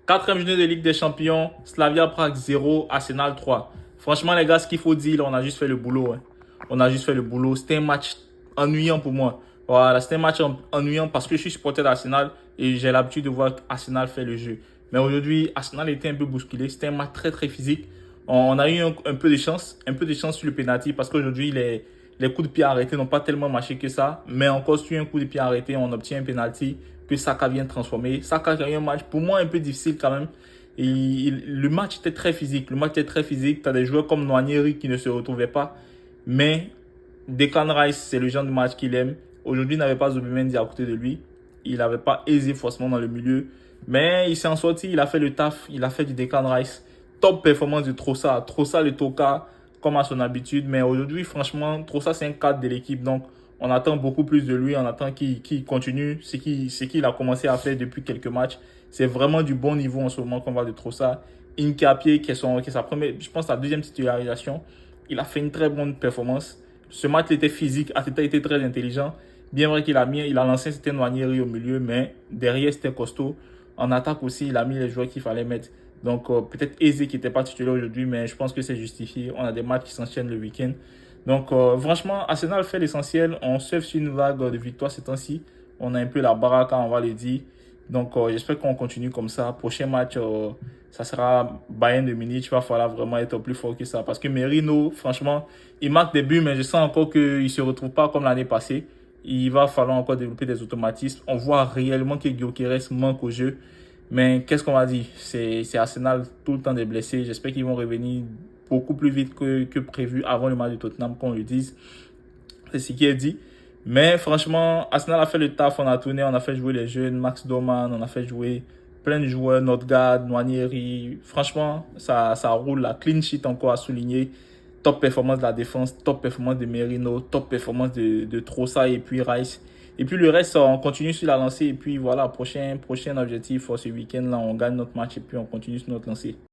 Quatrième journée de Ligue des Champions, Slavia Prague 0, Arsenal 3. Franchement, les gars, ce qu'il faut dire, on a juste fait le boulot. Hein. On a juste fait le boulot. C'était un match ennuyant pour moi. Voilà, c'était un match ennuyant parce que je suis supporter d'Arsenal et j'ai l'habitude de voir Arsenal faire le jeu. Mais aujourd'hui, Arsenal était un peu bousculé. C'était un match très très physique. On a eu un peu de chance, sur le penalty parce qu'aujourd'hui, les coups de pied arrêtés n'ont pas tellement marché que ça. Mais encore sur un coup de pied arrêté, on obtient un penalty que Saka vient transformer. Saka a eu un match pour moi un peu difficile quand même. Et le match était très physique. Le match était très physique. Tu as des joueurs comme Nwaneri qui ne se retrouvaient pas. Mais Declan Rice, c'est le genre de match qu'il aime. Aujourd'hui, il n'avait pas Zubimendi à côté de lui. Il n'avait pas aisé forcément dans le milieu. Mais il s'est en sorti, il a fait le taf, il a fait du Declan Rice. Top performance de Trossard. Trossard le toka comme à son habitude. Mais aujourd'hui, franchement, Trossard, c'est un cadre de l'équipe. Donc, on attend beaucoup plus de lui. On attend qu'il continue ce qu'il a commencé à faire depuis quelques matchs. C'est vraiment du bon niveau en ce moment qu'on voit de Trossard. Incapié, qui est sa première, je pense, sa deuxième titularisation. Il a fait une très bonne performance. Ce match était physique. Arteta était très intelligent. Bien vrai qu'il a lancé c'était Nwaneri au milieu, mais derrière c'était costaud. En attaque aussi, il a mis les joueurs qu'il fallait mettre. Donc peut-être Eze qui n'était pas titulaire aujourd'hui, mais je pense que c'est justifié. On a des matchs qui s'enchaînent le week-end. Donc franchement, Arsenal fait l'essentiel. On surfe sur une vague de victoire ces temps-ci. On a un peu la baraque, on va le dire. Donc j'espère qu'on continue comme ça. Prochain match, ça sera Bayern de Munich. Il va falloir vraiment être plus fort que ça. Parce que Merino, franchement, il marque des buts, mais je sens encore qu'il ne se retrouve pas comme l'année passée. Il va falloir encore développer des automatismes. On voit réellement que Gyökeres manque au jeu. Mais qu'est-ce qu'on va dire? C'est Arsenal tout le temps des blessés. J'espère qu'ils vont revenir beaucoup plus vite que prévu avant le match de Tottenham, qu'on le dise. C'est ce qui est dit. Mais franchement, Arsenal a fait le taf. On a tourné, on a fait jouer les jeunes. Max Doman, on a fait jouer plein de joueurs. Notgard, Nwaneri. Franchement, ça roule. La clean sheet encore à souligner. Top performance de la défense, top performance de Merino, top performance de Trossard et puis Rice. Et puis le reste, on continue sur la lancée. Et puis voilà, prochain objectif pour ce week-end là, on gagne notre match et puis on continue sur notre lancée.